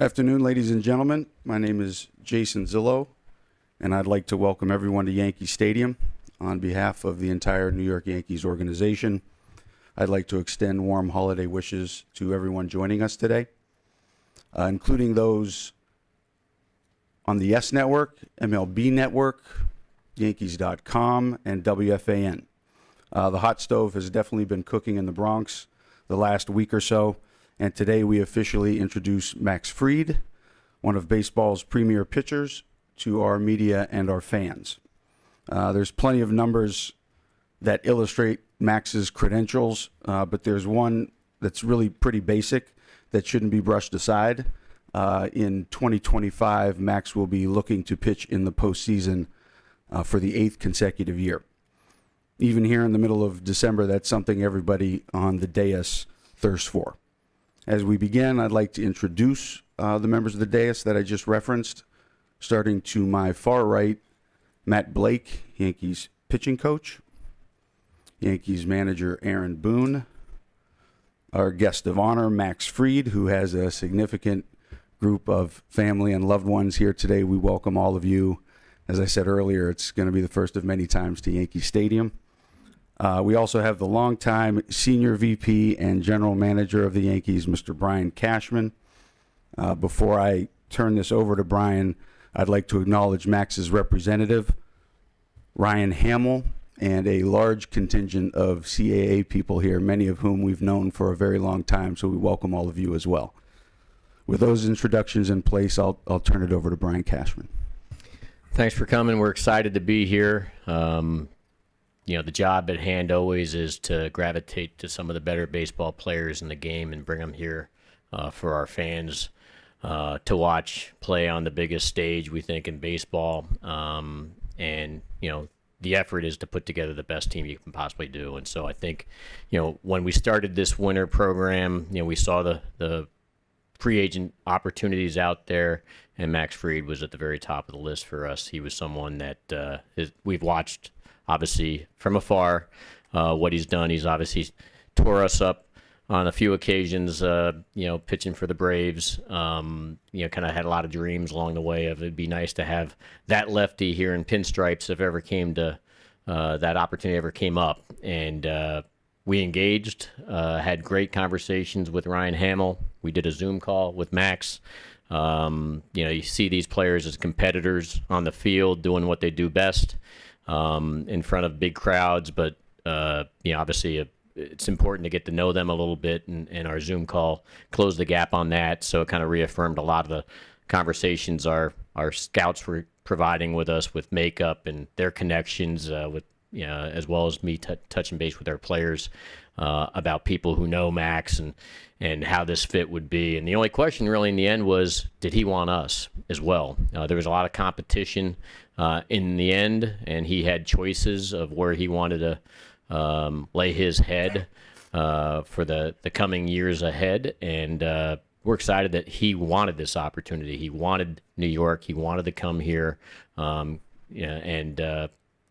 Afternoon, ladies and gentlemen. My name is Jason Zillow, and I'd like to welcome everyone to Yankee Stadium. On behalf of the entire New York Yankees organization, I'd like to extend warm holiday wishes to everyone joining us today, including those on the YES Network, MLB Network, Yankees.com, and WFAN. The hot stove has definitely been cooking in the Bronx the last week or so, and today we officially introduce Max Fried, one of baseball's premier pitchers, to our media and our fans. There's plenty of numbers that illustrate Max's credentials, but there's one that's really pretty basic that shouldn't be brushed aside. In 2025, Max will be looking to pitch in the postseason for the 8th consecutive year. Even here in the middle of December, that's something everybody on the dais thirsts for. As we begin, I'd like to introduce the members of the dais that I just referenced. Starting to my far right, Matt Blake, Yankees pitching coach. Yankees manager Aaron Boone. Our guest of honor, Max Fried, who has a significant group of family and loved ones here today. We welcome all of you. As I said earlier, it's going to be the first of many times to Yankee Stadium. We also have the longtime senior VP and general manager of the Yankees, Mr. Brian Cashman. Before I turn this over to Brian, I'd like to acknowledge Max's representative, Ryan Hamill, and a large contingent of CAA people here, many of whom we've known for a very long time, so we welcome all of you as well. With those introductions in place, I'll turn it over to Brian Cashman. Thanks for coming. We're excited to be here. The job at hand always is to gravitate to some of the better baseball players in the game and bring them here for our fans to watch play on the biggest stage, we think, in baseball. The effort is to put together the best team you can possibly do. And so I think, when we started this winter program, we saw the free agent opportunities out there, and Max Fried was at the very top of the list for us. He was someone that we've watched, obviously, from afar, what he's done. He's obviously tore us up on a few occasions, pitching for the Braves. Kind of had a lot of dreams along the way of it'd be nice to have that lefty here in pinstripes if ever came to that opportunity ever came up. And we engaged, had great conversations with Ryan Hamill. We did a Zoom call with Max. You see these players as competitors on the field doing what they do best in front of big crowds, but obviously it's important to get to know them a little bit, and our Zoom call closed the gap on that. So it kind of reaffirmed a lot of the conversations our scouts were providing with us with makeup and their connections with as well as me touching base with our players about people who know Max and how this fit would be. And the only question really in the end was, did he want us as well? There was a lot of competition in the end, and he had choices of where he wanted to lay his head for the coming years ahead. And we're excited that he wanted this opportunity. He wanted New York. He wanted to come here.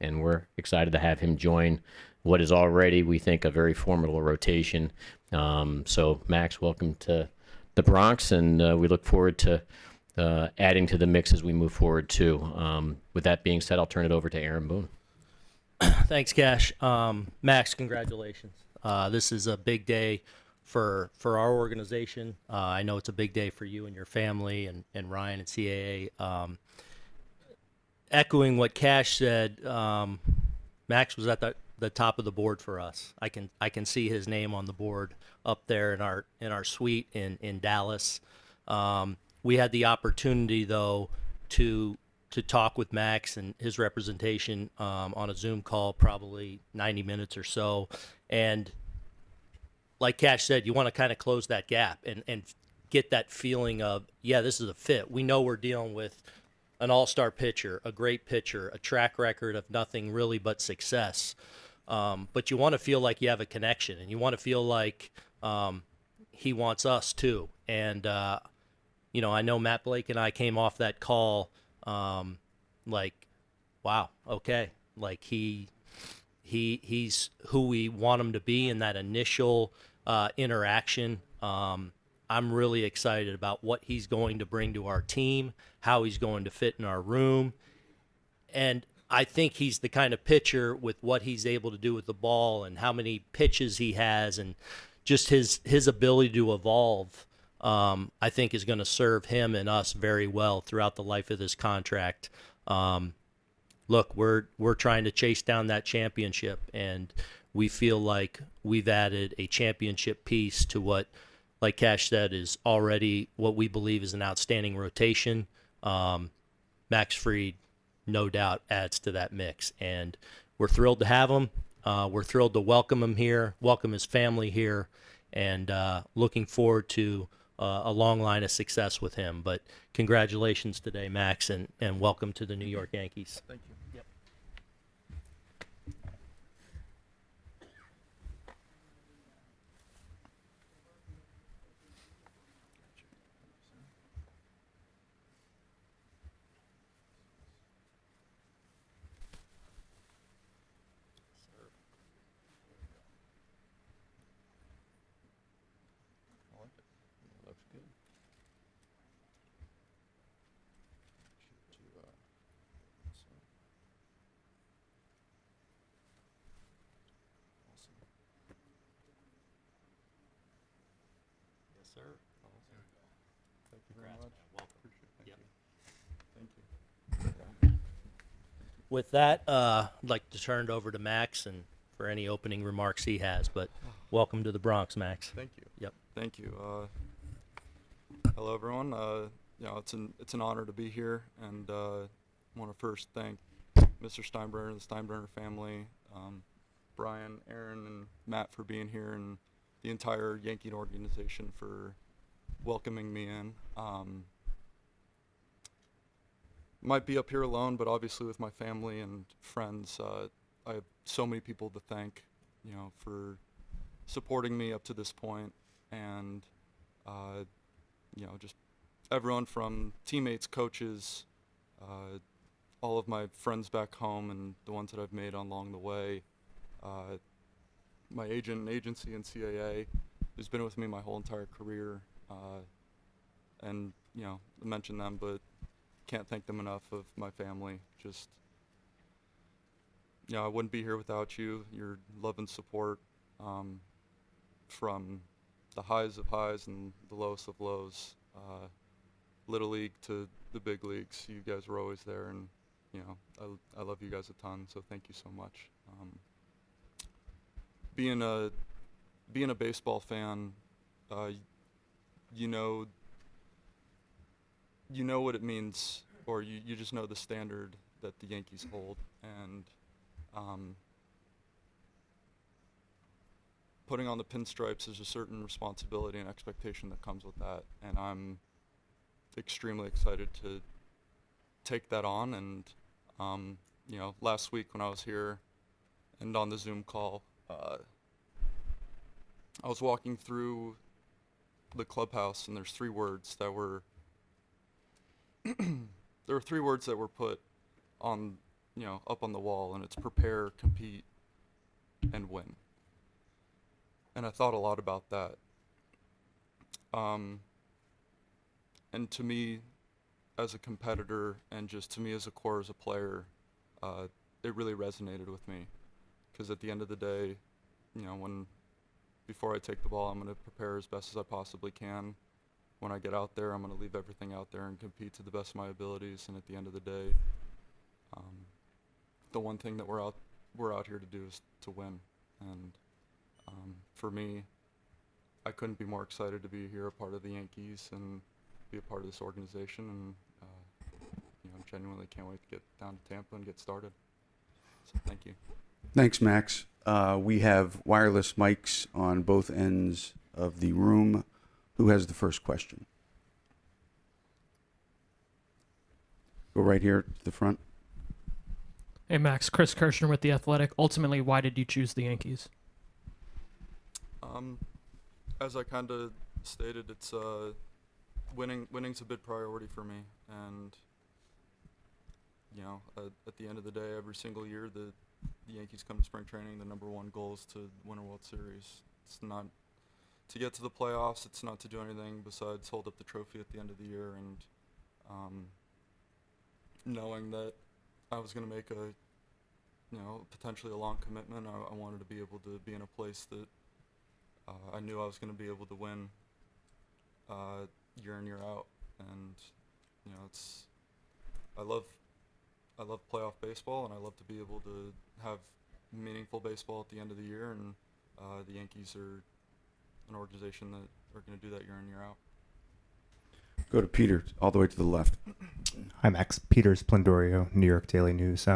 And we're excited to have him join what is already, we think, a very formidable rotation. So, Max, welcome to the Bronx, and we look forward to adding to the mix as we move forward, too. With that being said, I'll turn it over to Aaron Boone. Thanks, Cash. Max, congratulations. This is a big day for our organization. I know it's a big day for you and your family and Ryan and CAA. Echoing what Cash said, Max was at the top of the board for us. I can see his name on the board up there in our suite in Dallas. We had the opportunity, though, to talk with Max and his representation on a Zoom call, probably 90 minutes or so. And like Cash said, you want to kind of close that gap and get that feeling of, yeah, this is a fit. We know we're dealing with an all-star pitcher, a great pitcher, a track record of nothing really but success. But you want to feel like you have a connection, and you want to feel like he wants us too. And, I know Matt Blake and I came off that call like, wow, okay. Like he's who we want him to be in that initial interaction. I'm really excited about what he's going to bring to our team, how he's going to fit in our room. And I think he's the kind of pitcher with what he's able to do with the ball and how many pitches he has and just his ability to evolve, I think is going to serve him and us very well throughout the life of this contract. Look, we're trying to chase down that championship, and we feel like we've added a championship piece to what, like Cash said, is already what we believe is an outstanding rotation. Max Fried, no doubt, adds to that mix, and we're thrilled to have him. We're thrilled to welcome him here, welcome his family here, and looking forward to a long line of success with him. But congratulations today, Max, and welcome to the New York Yankees. Thank you. Yep. Looks good. Yes, sir. Thank you very much. Welcome. Appreciate it. Yep. Thank you. With that, I'd like to turn it over to Max and for any opening remarks he has. But welcome to the Bronx, Max. Thank you. Yep. Thank you. Hello, everyone. It's an honor to be here, and I want to first thank Mr. Steinbrenner, the Steinbrenner family, Brian, Aaron, and Matt for being here, and the entire Yankee organization for welcoming me in. Might be up here alone, but obviously with my family and friends, I have so many people to thank, for supporting me up to this point, and just everyone from teammates, coaches, all of my friends back home, and the ones that I've made along the way. My agent and agency in CAA, who's been with me my whole entire career, and I mention them, but can't thank them enough. Of my family, just I wouldn't be here without you. Your love and support, from the highs of highs and the lowest of lows, little league to the big leagues. You guys were always there, and I love you guys a ton. So thank you so much. Being a baseball fan, you know what it means, or you just know the standard that the Yankees hold, and putting on the pinstripes is a certain responsibility and expectation that comes with that, and I'm extremely excited to take that on. And last week when I was here and on the Zoom call, I was walking through the clubhouse, and there's three words that were there were three words that were put on, up on the wall, and it's prepare, compete, and win. And I thought a lot about that. And to me, as a competitor, and just to me as a core, as a player, it really resonated with me. Because at the end of the day, before I take the ball, I'm going to prepare as best as I possibly can. When I get out there, I'm going to leave everything out there and compete to the best of my abilities. And at the end of the day, the one thing that we're out here to do is to win. And for me, I couldn't be more excited to be here, a part of the Yankees, and be a part of this organization. And genuinely can't wait to get down to Tampa and get started. So thank you. Thanks, Max. We have wireless mics on both ends of the room. Who has the first question? Go right here to the front. Hey, Max. Chris Kirshner with The Athletic. Ultimately, why did you choose the Yankees? As I kind of stated, it's winning's a big priority for me, and at the end of the day, every single year the Yankees come to spring training, the number one goal is to win a World Series. It's to get to the playoffs. It's not to do anything besides hold up the trophy at the end of the year, and knowing that I was going to make a, potentially a long commitment, I wanted to be able to be in a place that I knew I was going to be able to win year in, year out. And I love playoff baseball, and I love to be able to have meaningful baseball at the end of the year, and the Yankees are an organization that are going to do that year in, year out. Go to Peter, all the way to the left. Hi, Max. Peter Splendorio, New York Daily News.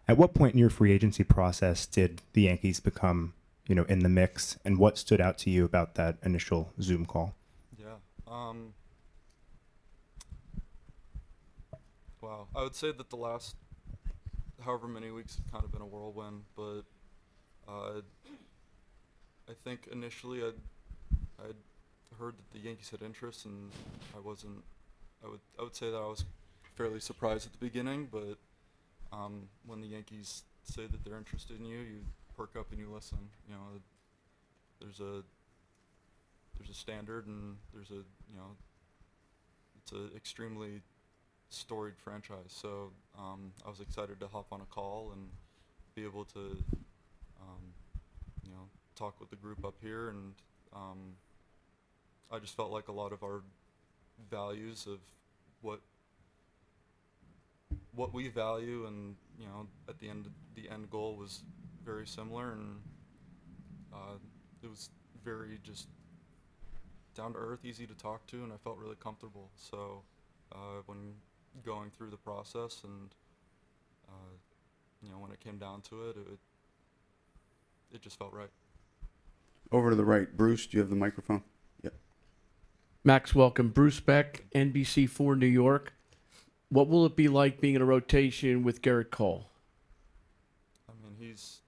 At what point in your free agency process did the Yankees become, in the mix, and what stood out to you about that initial Zoom call? Yeah. Wow. I would say that the last however many weeks have kind of been a whirlwind, but I think initially I'd heard that the Yankees had interest, and I would say that I was fairly surprised at the beginning, but when the Yankees say that they're interested in you, you perk up and you listen. There's a standard, and it's an extremely storied franchise. So I was excited to hop on a call and be able to talk with the group up here, and I just felt like a lot of our values of what we value, and at the end goal was very similar, and it was very just down to earth, easy to talk to, and I felt really comfortable. So when going through the process, and when it came down to it, it just felt right. Over to the right. Bruce, do you have the microphone? Yep. Max, welcome. Bruce Beck, NBC4 New York. What will it be like being in a rotation with Garrett Cole? I mean, he's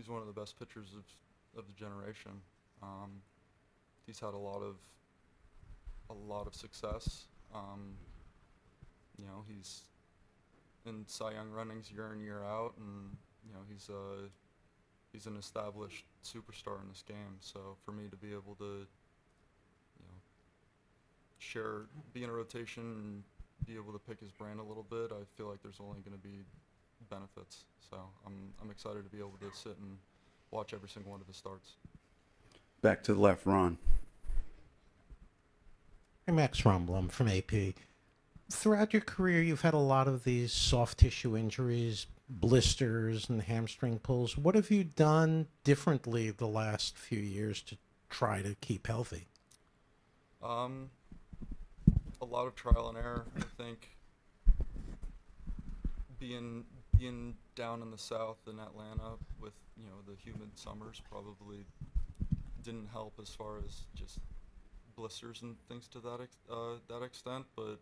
one of the best pitchers of the generation. He's had a lot of success. He's in Cy Young runnings year in, year out, and he's an established superstar in this game. So for me to be able to be in a rotation and be able to pick his brain a little bit, I feel like there's only going to be benefits. So I'm excited to be able to sit and watch every single one of his starts. Back to the left, Ron. I'm Max Rumblum from AP. Throughout your career, you've had a lot of these soft tissue injuries, blisters and hamstring pulls. What have you done differently the last few years to try to keep healthy? A lot of trial and error. I think being down in the South in Atlanta with the humid summers probably didn't help as far as just blisters and things to that extent, but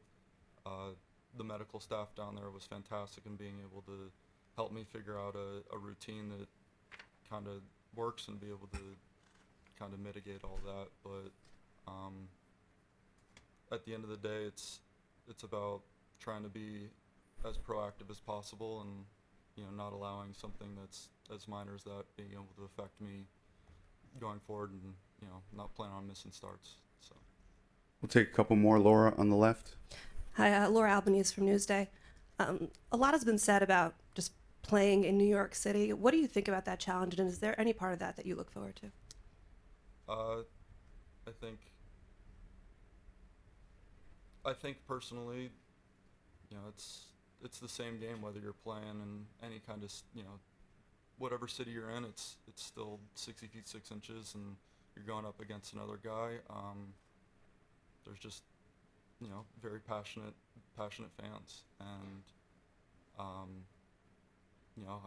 the medical staff down there was fantastic in being able to help me figure out a routine that kind of works and be able to kind of mitigate all that. But at the end of the day, it's about trying to be as proactive as possible, and not allowing something that's as minor as that being able to affect me going forward, and not planning on missing starts. So We'll take a couple more. Laura on the left. Hi, Laura Albanese from Newsday. A lot has been said about just playing in New York City. What do you think about that challenge, and is there any part of that you look forward to? I think personally, it's the same game whether you're playing in any kind of whatever city you're in. It's still 60 feet 6 inches, and you're going up against another guy. There's just very passionate fans, and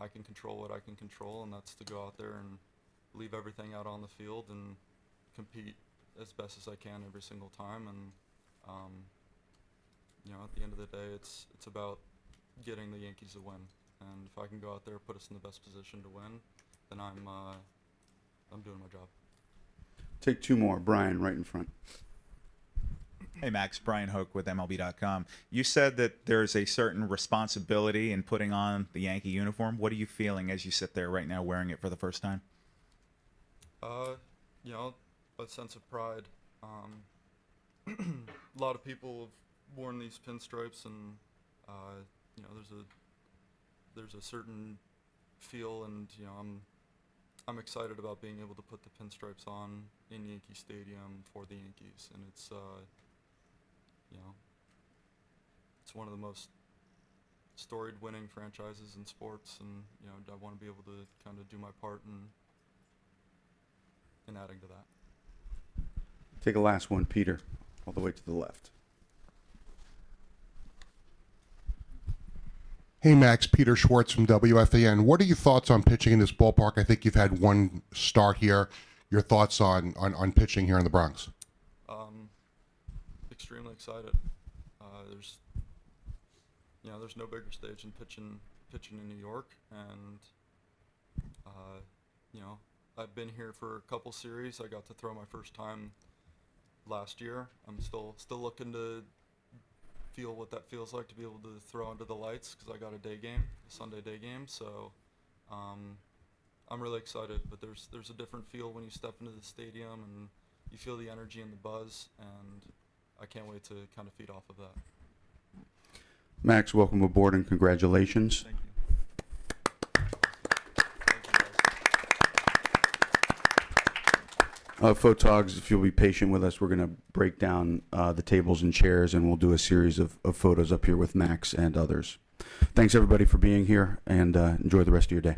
I can control what I can control, and that's to go out there and leave everything out on the field and compete as best as I can every single time. And at the end of the day, it's about getting the Yankees a win, and if I can go out there, put us in the best position to win, then I'm doing my job. Take two more. Brian, right in front. Hey, Max. Brian Hoke with MLB.com. You said that there's a certain responsibility in putting on the Yankee uniform. What are you feeling as you sit there right now wearing it for the first time? A a sense of pride. A lot of people have worn these pinstripes, and you know, there's a certain feel, and you know, I'm excited about being able to put the pinstripes on in Yankee Stadium for the Yankees, and it's you know, it's one of the most storied winning franchises in sports, and you know, I want to be able to kind of do my part in adding to that. Take a last one, Peter, all the way to the left. Hey Max, Peter Schwartz from WFAN. What are your thoughts on pitching in this ballpark? I think you've had one start here. Your thoughts on pitching here in the Bronx? Extremely excited. There's no bigger stage than pitching in New York, and you know, I've been here for a couple series. I got to throw my first time last year. I'm still looking to feel what that feels like to be able to throw under the lights, because I got a day game, a Sunday day game. So I'm really excited, but there's a different feel when you step into the stadium and you feel the energy and the buzz, and I can't wait to kind of feed off of that. Max, welcome aboard and congratulations. Thank you. Photogs, if you'll be patient with us, we're going to break down the tables and chairs, and we'll do a series of photos up here with Max and others. Thanks, everybody, for being here, and enjoy the rest of your day.